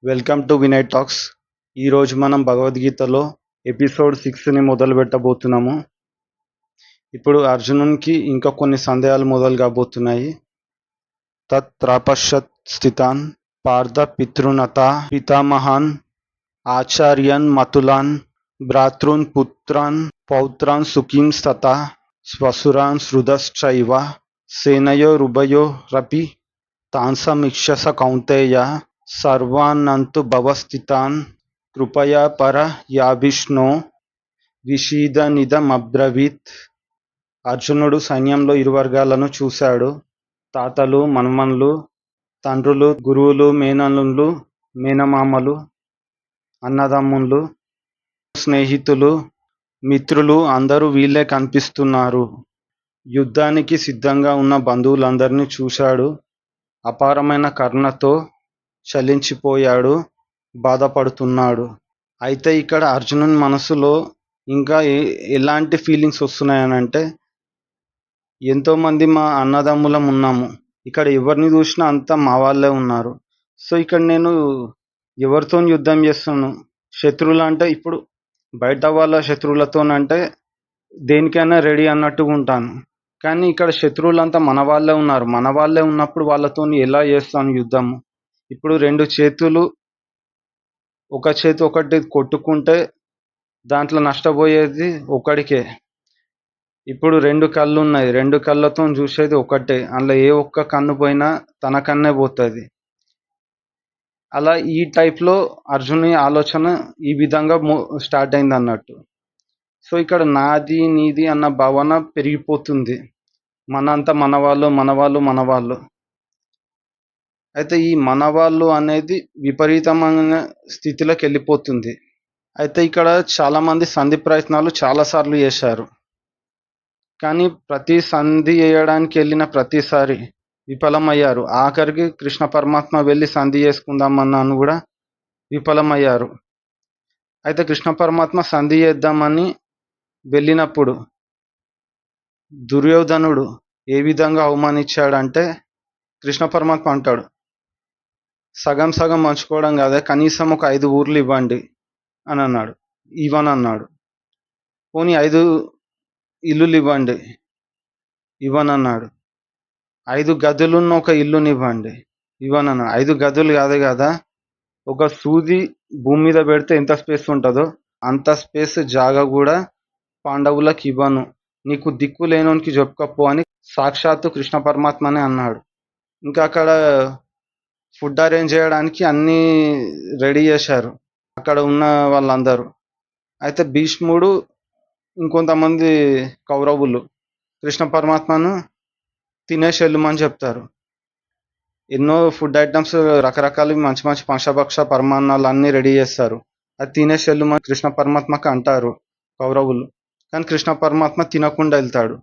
Welcome to Vinay talks. ఈరోజు మనం భగవద్గీతలో ఎపిసోడ్ 6ని మొదలు పెట్టబోతున్నాము. ఇప్పుడు అర్జునునికి ఇంకా కొన్ని సందేహాలు మొదలు కాబోతున్నాయి. తత్రాపశ్యత్ స్థితాన్ పార్థ పితృనత పితామహాన్ ఆచార్యన్ మతులాన్ భ్రాతృన్ పుత్రాన్ పౌత్రాన్ సుఖీం స్తత స్వసురాన్ సృదశ్చైవ సేనయోరుభయోరపి తాన్ సమీక్షస కౌంతేయ సర్వాన్నంతు భవస్థితాన్ కృపయా పరయావిష్ణో విషీదనిదమబ్రవీత్. అర్జునుడు సైన్యంలో ఇరు వర్గాలను చూశాడు. తాతలు, మన్మన్లు, తండ్రులు, గురువులు, మేనల్లుళ్ళు, మేనమామలు, అన్నదమ్ముళ్ళు, స్నేహితులు, మిత్రులు అందరూ వీళ్ళే కనిపిస్తున్నారు. యుద్ధానికి సిద్ధంగా ఉన్న బంధువులందరినీ చూశాడు. అపారమైన కరుణతో చలించిపోయాడు, బాధపడుతున్నాడు. అయితే ఇక్కడ అర్జునుని మనసులో ఇంకా ఎలాంటి ఫీలింగ్స్ వస్తున్నాయనంటే, ఎంతోమంది మా అన్నదమ్ములం ఉన్నాము, ఇక్కడ ఎవరిని చూసినా అంతా మా వాళ్ళే ఉన్నారు. సో ఇక్కడ నేను ఎవరితో యుద్ధం చేస్తున్నాను? శత్రువులు అంటే ఇప్పుడు బయట వాళ్ళ శత్రువులతోనంటే దేనికైనా రెడీ అన్నట్టుగా ఉంటాను. కానీ ఇక్కడ శత్రువులంతా మన వాళ్ళే ఉన్నారు. మన వాళ్ళే ఉన్నప్పుడు వాళ్ళతో ఎలా చేస్తాను యుద్ధము? ఇప్పుడు రెండు చేతులు, ఒక చేతి ఒకటి కొట్టుకుంటే దాంట్లో నష్టపోయేది ఒకడికే. ఇప్పుడు రెండు కళ్ళు ఉన్నాయి, రెండు కళ్ళతో చూసేది ఒకటే. అందులో ఏ ఒక్క కన్ను పోయినా తన కన్నే పోతుంది. అలా ఈ టైప్లో అర్జునుని ఆలోచన ఈ విధంగా స్టార్ట్ అయింది అన్నట్టు. సో ఇక్కడ నాది నీది అన్న భావన పెరిగిపోతుంది. మనంతా మనవాళ్ళు మనవాళ్ళు మనవాళ్ళు. అయితే ఈ మనవాళ్ళు అనేది విపరీతమైన స్థితిలోకి వెళ్ళిపోతుంది. అయితే ఇక్కడ చాలామంది సంధి ప్రయత్నాలు చాలాసార్లు చేశారు. కానీ ప్రతి సంధి చేయడానికి వెళ్ళిన ప్రతిసారి విఫలమయ్యారు. ఆఖరికి కృష్ణ పరమాత్మ వెళ్ళి సంధి చేసుకుందామన్నాను కూడా విఫలమయ్యారు. అయితే కృష్ణ పరమాత్మ సంధి చేద్దామని వెళ్ళినప్పుడు దుర్యోధనుడు ఏ విధంగా అవమానించాడంటే, కృష్ణ పరమాత్మ అంటాడు, సగం సగం పంచుకోవడం కాదే, కనీసం ఒక 5 ఊర్లు ఇవ్వండి అని అన్నాడు. ఇవ్వనన్నాడు. పోనీ 5 ఇల్లులు ఇవ్వండి, ఇవ్వనన్నాడు. 5 గదులున్న ఒక ఇల్లునివ్వండి, ఇవ్వనన్నాడు. 5 గదులు కాదే కదా, ఒక సూది భూమి మీద పెడితే ఎంత స్పేస్ ఉంటుందో అంత స్పేస్ జాగా కూడా పాండవులకు ఇవ్వను, నీకు దిక్కు లేనోనికి చెప్పుకపో అని సాక్షాత్తు కృష్ణ పరమాత్మనే అన్నాడు. ఇంకా అక్కడ ఫుడ్ అరేంజ్ చేయడానికి అన్నీ రెడీ చేశారు అక్కడ ఉన్న వాళ్ళందరూ. అయితే భీష్ముడు, ఇంకొంతమంది కౌరవులు కృష్ణ పరమాత్మను తినేసి వెళ్ళమని చెప్తారు. ఎన్నో ఫుడ్ ఐటమ్స్, రకరకాల మంచి మంచి పంచభక్ష పరమాన్నాలు అన్నీ రెడీ చేస్తారు. అది తినేసి వెళ్ళమని కృష్ణ పరమాత్మకు అంటారు కౌరవులు. కానీ కృష్ణ పరమాత్మ తినకుండా వెళ్తాడు.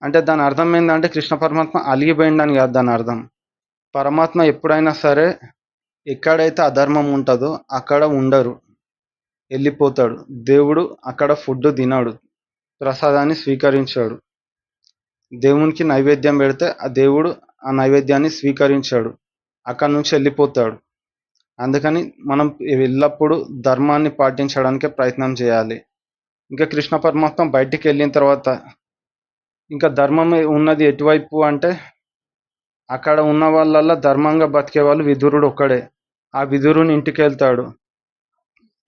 అంటే దాని అర్థం ఏంటంటే కృష్ణ పరమాత్మ అలిగిపోయిందని కాదు దాని అర్థం. పరమాత్మ ఎప్పుడైనా సరే ఎక్కడైతే అధర్మం ఉంటుందో అక్కడ ఉండరు, వెళ్ళిపోతాడు. దేవుడు అక్కడ ఫుడ్ తినాడు, ప్రసాదాన్ని స్వీకరించాడు. దేవునికి నైవేద్యం పెడితే ఆ దేవుడు ఆ నైవేద్యాన్ని స్వీకరించాడు, అక్కడి నుంచి వెళ్ళిపోతాడు. అందుకని మనం ఎల్లప్పుడూ ధర్మాన్ని పాటించడానికే ప్రయత్నం చేయాలి. ఇంకా కృష్ణ పరమాత్మ బయటికి వెళ్ళిన తర్వాత ఇంకా ధర్మం ఉన్నది ఎటువైపు అంటే, అక్కడ ఉన్న వాళ్ళల్లో ధర్మంగా బతికే వాళ్ళు విదురుడు ఒక్కడే. ఆ విదురుని ఇంటికి వెళ్తాడు.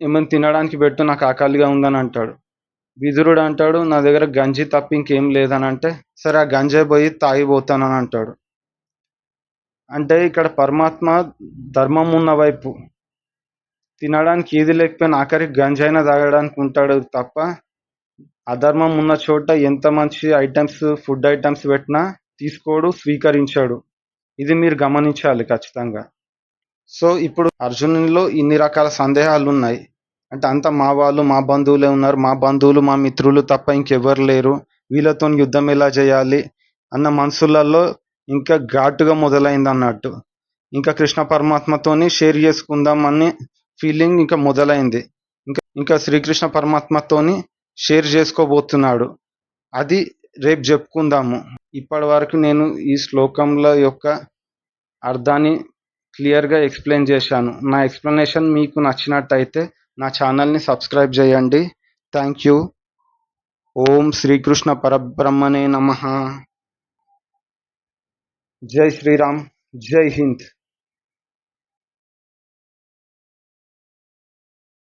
ఏమైనా తినడానికి పెట్టు, నాకు ఆకలిగా ఉందని అంటాడు. విదురుడు అంటాడు, నా దగ్గర గంజి తప్ప ఇంకేం లేదని అంటే, సరే ఆ గంజే పోయి తాగిపోతానని అంటాడు. అంటే ఇక్కడ పరమాత్మ ధర్మం ఉన్న వైపు, తినడానికి ఏది లేకపోయినా ఆఖరికి గంజైనా తాగడానికి ఉంటాడు తప్ప, అధర్మం ఉన్న చోట ఎంత మంచి ఐటమ్స్, ఫుడ్ ఐటమ్స్ పెట్టినా తీసుకోడు, స్వీకరించాడు. ఇది మీరు గమనించాలి ఖచ్చితంగా. సో ఇప్పుడు అర్జునునిలో ఇన్ని రకాల సందేహాలు ఉన్నాయి. అంటే అంతా మా వాళ్ళు, మా బంధువులే ఉన్నారు, మా బంధువులు మా మిత్రులు తప్ప ఇంకెవ్వరు లేరు, వీళ్ళతో యుద్ధం ఎలా చేయాలి అన్న మనసులలో ఇంకా ఘాటుగా మొదలైంది అన్నట్టు. ఇంకా కృష్ణ పరమాత్మతోని షేర్ చేసుకుందాం అనే ఫీలింగ్ ఇంకా మొదలైంది. ఇంకా శ్రీకృష్ణ పరమాత్మతోని షేర్ చేసుకోబోతున్నాడు. అది రేపు చెప్పుకుందాము. ఇప్పటి వరకు నేను ఈ శ్లోకంల యొక్క అర్థాన్ని క్లియర్గా ఎక్స్ప్లెయిన్ చేశాను. నా ఎక్స్ప్లెనేషన్ మీకు నచ్చినట్టయితే నా ఛానల్ని సబ్స్క్రైబ్ చేయండి. Thank you. ఓం శ్రీకృష్ణ పరబ్రహ్మణే నమః. జై శ్రీరామ్. జై హింద్.